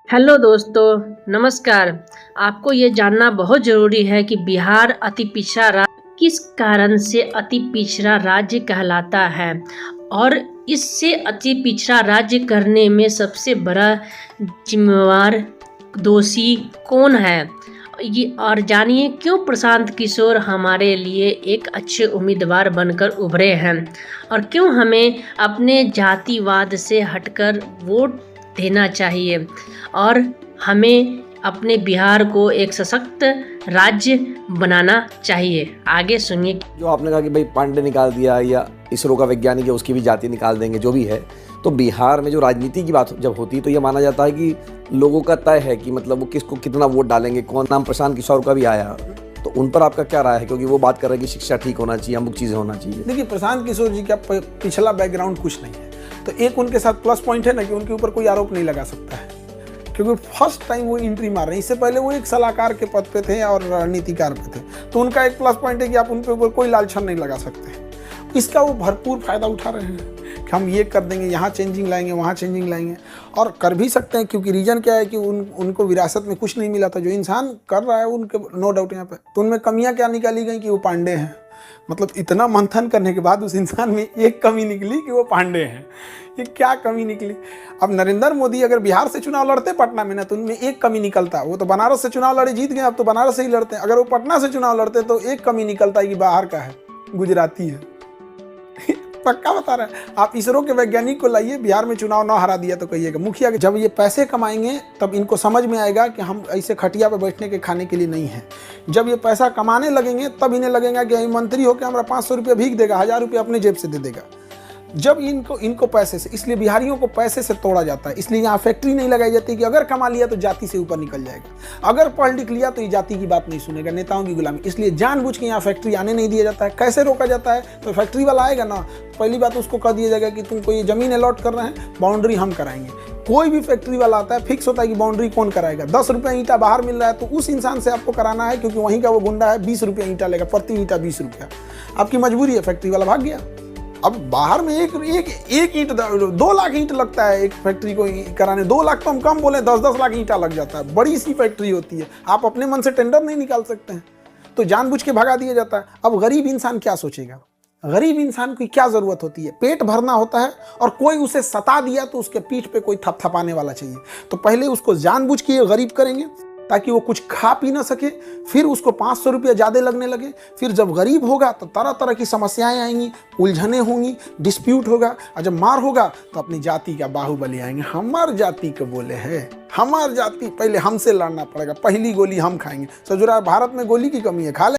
Hello दोस्तों, नमस्कार। आपको ये जानना बहुत ज़रूरी है कि बिहार अति पिछड़ा राज्य किस कारण से अति पिछड़ा राज्य कहलाता है और इससे अति पिछड़ा राज्य करने में सबसे बड़ा जिम्मेवार दोषी कौन है। ये और जानिए क्यों प्रशांत किशोर हमारे लिए एक अच्छे उम्मीदवार बनकर उभरे हैं और क्यों हमें अपने जातिवाद से हटकर वोट देना चाहिए और हमें अपने बिहार को एक सशक्त राज्य बनाना चाहिए। आगे सुनिए। जो आपने कहा कि भाई पांडे निकाल दिया या इसरो का वैज्ञानिक है उसकी भी जाति निकाल देंगे, जो भी है, तो बिहार में जो राजनीति की बात जब होती है तो ये माना जाता है कि लोगों का तय है कि मतलब वो किसको कितना वोट डालेंगे। कौन नाम प्रशांत किशोर का भी आया, तो उन पर आपका क्या राय है? क्योंकि वो बात कर रहे हैं कि शिक्षा ठीक होना चाहिए, अमुक चीज़ें होना चाहिए। देखिए, प्रशांत किशोर जी का पिछला बैकग्राउंड कुछ नहीं है, तो एक उनके साथ प्लस पॉइंट है ना कि उनके ऊपर कोई आरोप नहीं लगा सकता है, क्योंकि फर्स्ट टाइम वो एंट्री मार रहे हैं। इससे पहले वो एक सलाहकार के पद पे थे और रणनीतिकार पे थे, तो उनका एक प्लस पॉइंट है कि आप उनके ऊपर कोई लालछन नहीं लगा सकते। इसका वो भरपूर फायदा उठा रहे हैं कि हम ये कर देंगे, यहाँ चेंजिंग लाएंगे, वहाँ चेंजिंग लाएंगे, और कर भी सकते हैं, क्योंकि रीजन क्या है कि उनको विरासत में कुछ नहीं मिला था। जो इंसान कर रहा है उनके नो डाउट यहाँ पे, तो उनमें कमियाँ क्या निकाली गई कि वो पांडे हैं। मतलब इतना मंथन करने के बाद उस इंसान में एक कमी निकली कि वो पांडे हैं। ये क्या कमी निकली? अब नरेंद्र मोदी अगर बिहार से चुनाव लड़ते पटना में ना, तो उनमें एक कमी निकलता। वो तो बनारस से चुनाव लड़े, जीत गए, अब तो बनारस से ही लड़ते हैं। अगर वो पटना से चुनाव लड़ते तो एक कमी निकलता है कि बाहर का है, गुजराती है। पक्का बता रहे हैं। आप इसरो के वैज्ञानिक को लाइए, बिहार में चुनाव ना हरा दिया तो कहिएगा मुखिया। जब ये पैसे कमाएंगे तब इनको समझ में आएगा कि हम ऐसे खटिया पे बैठने के खाने के लिए नहीं हैं। जब ये पैसा कमाने लगेंगे तब इन्हें लगेगा कि मंत्री होकर हमारा 500 रुपया भीख देगा, 1000 रुपया अपने जेब से दे देगा। जब इनको पैसे से, इसलिए बिहारियों को पैसे से तोड़ा जाता है। इसलिए यहाँ फैक्ट्री नहीं लगाई जाती कि अगर कमा लिया तो जाति से ऊपर निकल जाएगा, अगर पढ़ लिख लिया तो ये जाति की बात नहीं सुनेगा, नेताओं की गुलामी। इसलिए जानबूझ के यहाँ फैक्ट्री आने नहीं दिया जाता है। कैसे रोका जाता है? तो फैक्ट्री वाला आएगा ना, पहली बात उसको कह दिया जाएगा कि तुमको ये जमीन अलॉट कर रहे हैं, बाउंड्री हम कराएंगे। कोई भी फैक्ट्री वाला आता है, फिक्स होता है कि बाउंड्री कौन कराएगा। 10 रुपये ईंटा बाहर मिल रहा है तो उस इंसान से आपको कराना है, क्योंकि वहीं का वो गुंडा है, 20 रुपये ईंटा लेगा, प्रति ईंटा 20 रुपया। आपकी मजबूरी है, फैक्ट्री वाला भाग गया। अब बाहर में एक ईंट 2 लाख ईंट लगता है एक फैक्ट्री को कराने। 2 लाख तो हम कम बोले, 10-10 लाख ईंटा लग जाता है। बड़ी सी फैक्ट्री होती है, आप अपने मन से टेंडर नहीं निकाल सकते हैं, तो जानबूझ के भगा दिया जाता है। अब गरीब इंसान क्या सोचेगा? गरीब इंसान की क्या जरूरत होती है? पेट भरना होता है, और कोई उसे सता दिया तो उसके पीठ पे कोई थपथपाने वाला चाहिए। तो पहले उसको जानबूझ के गरीब करेंगे ताकि वो कुछ खा पी ना सके, फिर उसको 500 रुपया ज़्यादा लगने लगे। फिर जब गरीब होगा तो तरह तरह की समस्याएं आएंगी, उलझने होंगी, डिस्प्यूट होगा, और जब मार होगा तो अपनी जाति का बाहुबली आएंगे। हमार जाति के बोले हैं, हमार जाति, पहले हमसे लड़ना पड़ेगा, पहली गोली हम खाएंगे। सजुरा भारत में गोली की कमी है, खा ले।